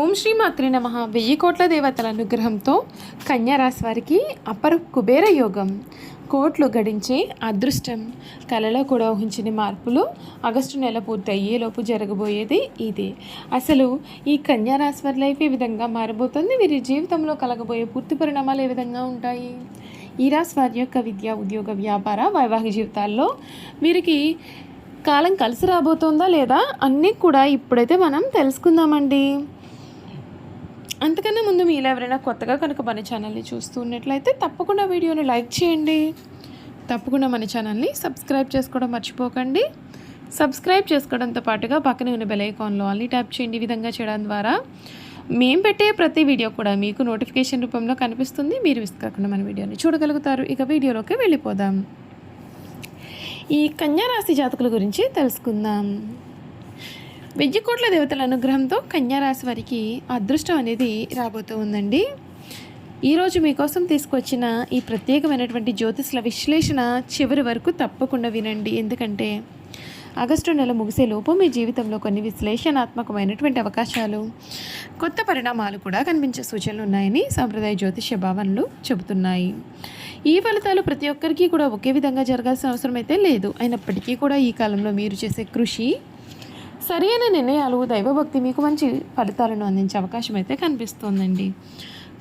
ఓం శ్రీ మాత్రే నమః. 1000 కోట్ల దేవతల అనుగ్రహంతో కన్యా రాశి వారికి అపర కుబేర యోగం, కోట్లు గడించే అదృష్టం, కళలో కూడా ఊహించిన మార్పులు ఆగస్టు నెల పూర్తి అయ్యేలోపు జరగబోయేది ఇదే. అసలు ఈ కన్యా రాశి వారి లైఫ్ ఏ విధంగా మారబోతుంది, వీరి జీవితంలో కలగబోయే పూర్తి పరిణామాలు ఏ విధంగా ఉంటాయి, ఈ రాశి వారి యొక్క విద్య, ఉద్యోగ, వ్యాపార, వైవాహిక జీవితాల్లో వీరికి కాలం కలిసి రాబోతోందా లేదా అన్నీ కూడా ఇప్పుడైతే మనం తెలుసుకుందామండి. అంతకన్నా ముందు మీలో ఎవరైనా కొత్తగా కనుక మన ఛానల్ని చూస్తూ ఉన్నట్లయితే తప్పకుండా వీడియోని లైక్ చేయండి, తప్పకుండా మన ఛానల్ని సబ్స్క్రైబ్ చేసుకోవడం మర్చిపోకండి. సబ్స్క్రైబ్ చేసుకోవడంతో పాటుగా పక్కనే ఉన్న బెల్ ఐకాన్లో ఆల్ని ట్యాప్ చేయండి. ఈ విధంగా చేయడం ద్వారా మేము పెట్టే ప్రతి వీడియో కూడా మీకు నోటిఫికేషన్ రూపంలో కనిపిస్తుంది, మీరు మిస్ కాకుండా మన వీడియోని చూడగలుగుతారు. ఇక వీడియోలోకి వెళ్ళిపోదాం. ఈ కన్యా రాశి జాతకుల గురించి తెలుసుకుందాం. 1000 కోట్ల దేవతల అనుగ్రహంతో కన్యా రాశి వారికి అదృష్టం అనేది రాబోతూ ఉందండి. ఈరోజు మీకోసం తీసుకొచ్చిన ఈ ప్రత్యేకమైనటువంటి జ్యోతిష్ల విశ్లేషణ చివరి వరకు తప్పకుండా వినండి. ఎందుకంటే ఆగస్టు నెల ముగిసే లోపు మీ జీవితంలో కొన్ని విశ్లేషణాత్మకమైనటువంటి అవకాశాలు, కొత్త పరిణామాలు కూడా కనిపించే సూచనలు ఉన్నాయని సాంప్రదాయ జ్యోతిష్య భావనలు చెబుతున్నాయి. ఈ ఫలితాలు ప్రతి ఒక్కరికి కూడా ఒకే విధంగా జరగాల్సిన అవసరం అయితే లేదు. అయినప్పటికీ కూడా ఈ కాలంలో మీరు చేసే కృషి, సరైన నిర్ణయాలు, దైవభక్తి మీకు మంచి ఫలితాలను అందించే అవకాశం అయితే కనిపిస్తోందండి.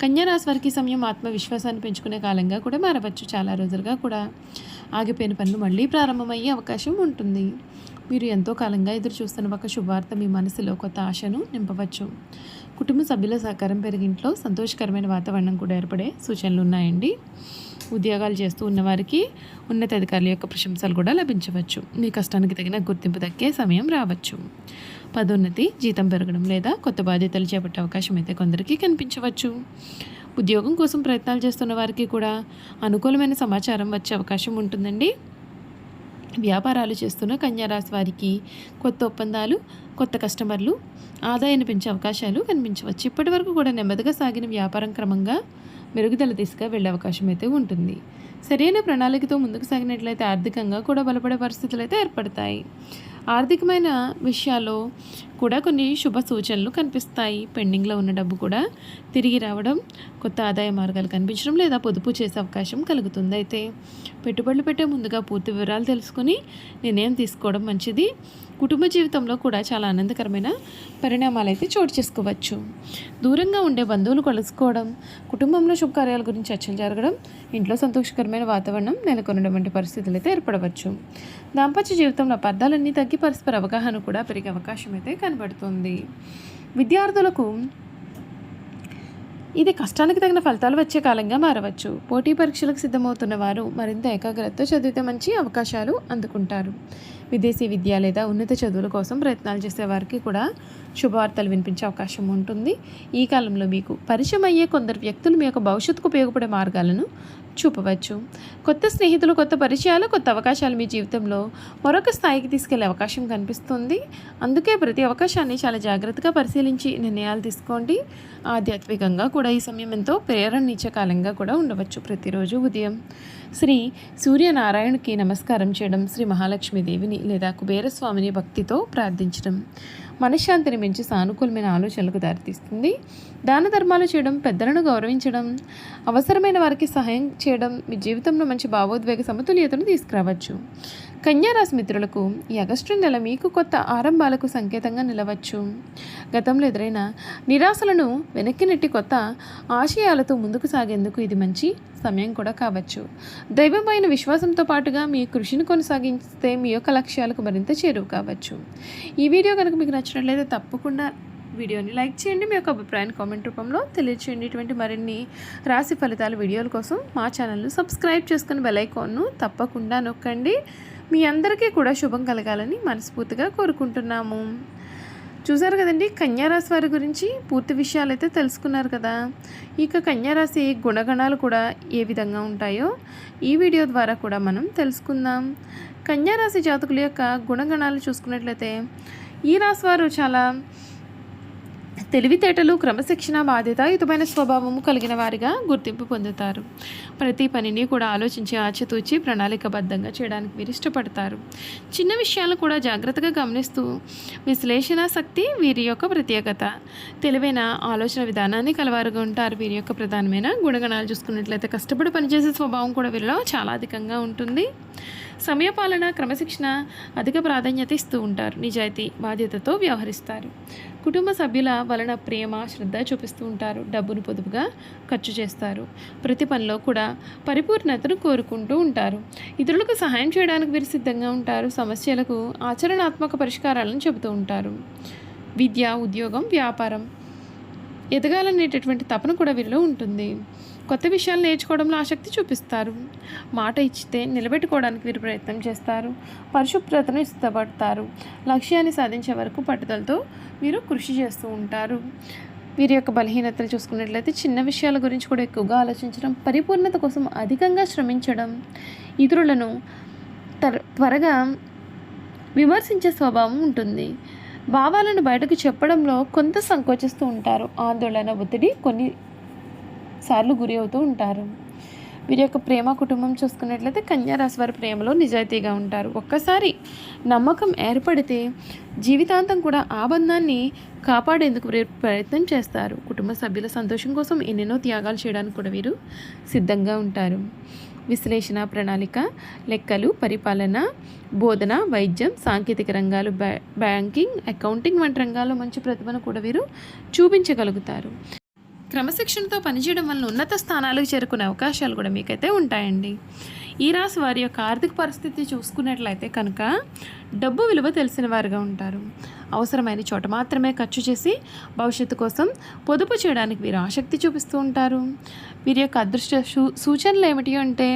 కన్యా రాశి వారికి సమయం ఆత్మవిశ్వాసాన్ని పెంచుకునే కాలంగా కూడా మారవచ్చు. చాలా రోజులుగా కూడా ఆగిపోయిన పనులు మళ్ళీ ప్రారంభమయ్యే అవకాశం ఉంటుంది. మీరు ఎంతో కాలంగా ఎదురు చూస్తున్న ఒక శుభవార్త మీ మనసులో కొత్త ఆశను నింపవచ్చు. కుటుంబ సభ్యుల సహకారం పెరిగి ఇంట్లో సంతోషకరమైన వాతావరణం కూడా ఏర్పడే సూచనలు ఉన్నాయండి. ఉద్యోగాలు చేస్తూ ఉన్నవారికి ఉన్నతాధికారుల యొక్క ప్రశంసలు కూడా లభించవచ్చు. మీ కష్టానికి తగిన గుర్తింపు దక్కే సమయం రావచ్చు. పదోన్నతి, జీతం పెరగడం లేదా కొత్త బాధ్యతలు చేపట్టే అవకాశం అయితే కొందరికి కనిపించవచ్చు. ఉద్యోగం కోసం ప్రయత్నాలు చేస్తున్న వారికి కూడా అనుకూలమైన సమాచారం వచ్చే అవకాశం ఉంటుందండి. వ్యాపారాలు చేస్తున్న కన్యా రాశి వారికి కొత్త ఒప్పందాలు, కొత్త కస్టమర్లు, ఆదాయాన్ని పెంచే అవకాశాలు కనిపించవచ్చు. ఇప్పటి వరకు కూడా నెమ్మదిగా సాగిన వ్యాపారం క్రమంగా మెరుగుదల దిశగా వెళ్ళే అవకాశం అయితే ఉంటుంది. సరైన ప్రణాళికతో ముందుకు సాగినట్లయితే ఆర్థికంగా కూడా బలపడే పరిస్థితులు అయితే ఏర్పడతాయి. ఆర్థికమైన విషయాల్లో కూడా కొన్ని శుభ సూచనలు కనిపిస్తాయి. పెండింగ్లో ఉన్న డబ్బు కూడా తిరిగి రావడం, కొత్త ఆదాయ మార్గాలు కనిపించడం లేదా పొదుపు చేసే అవకాశం కలుగుతుంది. అయితే పెట్టుబడులు పెట్టే ముందుగా పూర్తి వివరాలు తెలుసుకుని నిర్ణయం తీసుకోవడం మంచిది. కుటుంబ జీవితంలో కూడా చాలా ఆనందకరమైన పరిణామాలు అయితే చోటు చేసుకోవచ్చు. దూరంగా ఉండే బంధువులు కలుసుకోవడం, కుటుంబంలో శుభకార్యాల గురించి చర్చలు జరగడం, ఇంట్లో సంతోషకరమైన వాతావరణం నెలకొనడం వంటి పరిస్థితులు అయితే ఏర్పడవచ్చు. దాంపత్య జీవితంలో అపార్థాలన్నీ తగ్గి పరస్పర అవగాహన కూడా పెరిగే అవకాశం అయితే కనబడుతుంది. విద్యార్థులకు ఇది కష్టానికి తగిన ఫలితాలు వచ్చే కాలంగా మారవచ్చు. పోటీ పరీక్షలకు సిద్ధమవుతున్న వారు మరింత ఏకాగ్రతతో చదివితే మంచి అవకాశాలు అందుకుంటారు. విదేశీ విద్య లేదా ఉన్నత చదువుల కోసం ప్రయత్నాలు చేసే వారికి కూడా శుభవార్తలు వినిపించే అవకాశం ఉంటుంది. ఈ కాలంలో మీకు పరిచయం అయ్యే కొందరు వ్యక్తులు మీ యొక్క భవిష్యత్తుకు ఉపయోగపడే మార్గాలను చూపవచ్చు. కొత్త స్నేహితులు, కొత్త పరిచయాలు, కొత్త అవకాశాలు మీ జీవితంలో మరొక స్థాయికి తీసుకెళ్లే అవకాశం కనిపిస్తుంది. అందుకే ప్రతి అవకాశాన్ని చాలా జాగ్రత్తగా పరిశీలించి నిర్ణయాలు తీసుకోండి. ఆధ్యాత్మికంగా కూడా ఈ సమయం ఎంతో ప్రేరణనిచ్చే కాలంగా కూడా ఉండవచ్చు. ప్రతిరోజు ఉదయం శ్రీ సూర్యనారాయణకి నమస్కారం చేయడం, శ్రీ మహాలక్ష్మీదేవిని లేదా కుబేరస్వామిని భక్తితో ప్రార్థించడం మనశ్శాంతిని మించి సానుకూలమైన ఆలోచనలకు దారితీస్తుంది. దాన ధర్మాలు చేయడం, పెద్దలను గౌరవించడం, అవసరమైన వారికి సహాయం చేయడం మీ జీవితంలో మంచి భావోద్వేగ సమతుల్యతను తీసుకురావచ్చు. కన్యా రాశి మిత్రులకు ఈ ఆగస్టు నెల మీకు కొత్త ఆరంభాలకు సంకేతంగా నిలవచ్చు. గతంలో ఎదురైన నిరాశలను వెనక్కి నెట్టి కొత్త ఆశయాలతో ముందుకు సాగేందుకు ఇది మంచి సమయం కూడా కావచ్చు. దైవంపైన విశ్వాసంతో పాటుగా మీ కృషిని కొనసాగిస్తే మీ యొక్క లక్ష్యాలకు మరింత చేరువ కావచ్చు. ఈ వీడియో కనుక మీకు నచ్చినట్లయితే తప్పకుండా వీడియోని లైక్ చేయండి. మీ యొక్క అభిప్రాయాన్ని కామెంట్ రూపంలో తెలియచేయండి. ఇటువంటి మరిన్ని రాశి ఫలితాల వీడియోల కోసం మా ఛానల్ను సబ్స్క్రైబ్ చేసుకుని బెల్ ఐకాన్ను తప్పకుండా నొక్కండి. మీ అందరికీ కూడా శుభం కలగాలని మనస్ఫూర్తిగా కోరుకుంటున్నాము. చూసారు కదండి, కన్యా రాశి వారి గురించి పూర్తి విషయాలు అయితే తెలుసుకున్నారు కదా. ఇక కన్యా రాశి గుణగణాలు కూడా ఏ విధంగా ఉంటాయో ఈ వీడియో ద్వారా కూడా మనం తెలుసుకుందాం. కన్యా రాశి జాతకుల యొక్క గుణగణాలు చూసుకున్నట్లయితే ఈ రాశి వారు చాలా తెలివితేటలు, క్రమశిక్షణ, బాధ్యతాయుతమైన స్వభావము కలిగిన వారిగా గుర్తింపు పొందుతారు. ప్రతి పనిని కూడా ఆలోచించి ఆచితూచి ప్రణాళికబద్ధంగా చేయడానికి వీరు ఇష్టపడతారు. చిన్న విషయాలను కూడా జాగ్రత్తగా గమనిస్తూ విశ్లేషణ శక్తి వీరి యొక్క ప్రత్యేకత. తెలివైన ఆలోచన విధానాన్ని కలవారుగా ఉంటారు. వీరి యొక్క ప్రధానమైన గుణగణాలు చూసుకున్నట్లయితే కష్టపడి పనిచేసే స్వభావం కూడా వీరిలో చాలా అధికంగా ఉంటుంది. సమయపాలన, క్రమశిక్షణ అధిక ప్రాధాన్యత ఇస్తూ ఉంటారు. నిజాయితీ, బాధ్యతతో వ్యవహరిస్తారు. కుటుంబ సభ్యుల వలన ప్రేమ, శ్రద్ధ చూపిస్తూ ఉంటారు. డబ్బును పొదుపుగా ఖర్చు చేస్తారు. ప్రతి పనిలో కూడా పరిపూర్ణతను కోరుకుంటూ ఉంటారు. ఇతరులకు సహాయం చేయడానికి వీరు సిద్ధంగా ఉంటారు. సమస్యలకు ఆచరణాత్మక పరిష్కారాలను చెబుతూ ఉంటారు. విద్య, ఉద్యోగం, వ్యాపారం ఎదగాలనేటటువంటి తపన కూడా వీరిలో ఉంటుంది. కొత్త విషయాలు నేర్చుకోవడంలో ఆసక్తి చూపిస్తారు. మాట ఇచ్చితే నిలబెట్టుకోవడానికి వీరు ప్రయత్నం చేస్తారు. పరిశుభ్రతను ఇష్టపడతారు. లక్ష్యాన్ని సాధించే వరకు పట్టుదలతో వీరు కృషి చేస్తూ ఉంటారు. వీరి యొక్క బలహీనతలు చూసుకున్నట్లయితే చిన్న విషయాల గురించి కూడా ఎక్కువగా ఆలోచించడం, పరిపూర్ణత కోసం అధికంగా శ్రమించడం, ఇతరులను త్వరగా విమర్శించే స్వభావం ఉంటుంది. భావాలను బయటకు చెప్పడంలో కొంత సంకోచిస్తూ ఉంటారు. ఆందోళన, ఒత్తిడి కొన్నిసార్లు గురి అవుతూ ఉంటారు. వీరి యొక్క ప్రేమ, కుటుంబం చూసుకున్నట్లయితే కన్యా రాశి వారి ప్రేమలో నిజాయితీగా ఉంటారు. ఒక్కసారి నమ్మకం ఏర్పడితే జీవితాంతం కూడా ఆ బంధాన్ని కాపాడేందుకు వీరు ప్రయత్నం చేస్తారు. కుటుంబ సభ్యుల సంతోషం కోసం ఎన్నెన్నో త్యాగాలు చేయడానికి కూడా వీరు సిద్ధంగా ఉంటారు. విశ్లేషణ, ప్రణాళిక, లెక్కలు, పరిపాలన, బోధన, వైద్యం, సాంకేతిక రంగాలు, బ్యాంకింగ్, అకౌంటింగ్ వంటి రంగాల్లో మంచి ప్రతిభను కూడా వీరు చూపించగలుగుతారు. క్రమశిక్షణతో పనిచేయడం వలన ఉన్నత స్థానాలకు చేరుకునే అవకాశాలు కూడా మీకైతే ఉంటాయండి. ఈ రాశి వారి యొక్క ఆర్థిక పరిస్థితి చూసుకున్నట్లయితే కనుక డబ్బు విలువ తెలిసిన వారుగా ఉంటారు. అవసరమైన చోట మాత్రమే ఖర్చు చేసి భవిష్యత్తు కోసం పొదుపు చేయడానికి వీరు ఆసక్తి చూపిస్తూ ఉంటారు. వీరి యొక్క అదృష్ట సూచనలు ఏమిటి అంటే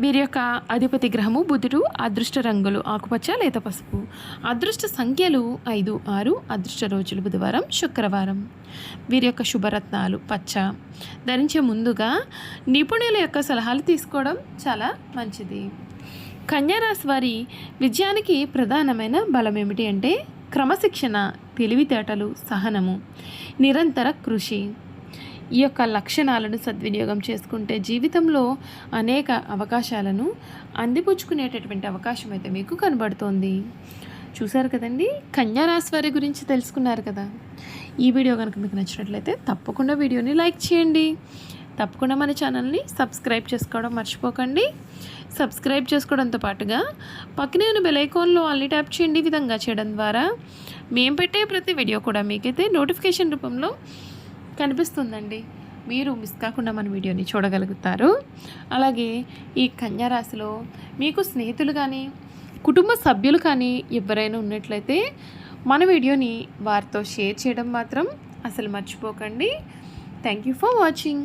వీరి యొక్క అధిపతి గ్రహము బుధుడు. అదృష్ట రంగులు ఆకుపచ్చ, లేత పసుపు. అదృష్ట సంఖ్యలు 5, 6. అదృష్ట రోజులు బుధవారం, శుక్రవారం. వీరి యొక్క శుభరత్నాలు పచ్చ. ధరించే ముందుగా నిపుణుల యొక్క సలహాలు తీసుకోవడం చాలా మంచిది. కన్యా రాశి వారి విజయానికి ప్రధానమైన బలం ఏమిటి అంటే క్రమశిక్షణ, తెలివితేటలు, సహనము, నిరంతర కృషి. ఈ యొక్క లక్షణాలను సద్వినియోగం చేసుకుంటే జీవితంలో అనేక అవకాశాలను అందిపుచ్చుకునేటటువంటి అవకాశం అయితే మీకు కనబడుతోంది. చూశారు కదండి, కన్యా రాశి వారి గురించి తెలుసుకున్నారు కదా. ఈ వీడియో కనుక మీకు నచ్చినట్లయితే తప్పకుండా వీడియోని లైక్ చేయండి. తప్పకుండా మన ఛానల్ని సబ్స్క్రైబ్ చేసుకోవడం మర్చిపోకండి. సబ్స్క్రైబ్ చేసుకోవడంతో పాటుగా పక్కనే ఉన్న బెల్ ఐకాన్లో ఆల్ని ట్యాప్ చేయండి. ఈ విధంగా చేయడం ద్వారా మేము పెట్టే ప్రతి వీడియో కూడా మీకైతే నోటిఫికేషన్ రూపంలో కనిపిస్తుందండి. మీరు మిస్ కాకుండా మన వీడియోని చూడగలుగుతారు. అలాగే ఈ కన్యా రాశిలో మీకు స్నేహితులు కానీ కుటుంబ సభ్యులు కానీ ఎవరైనా ఉన్నట్లయితే మన వీడియోని వారితో షేర్ చేయడం మాత్రం అసలు మర్చిపోకండి. Thank you for watching.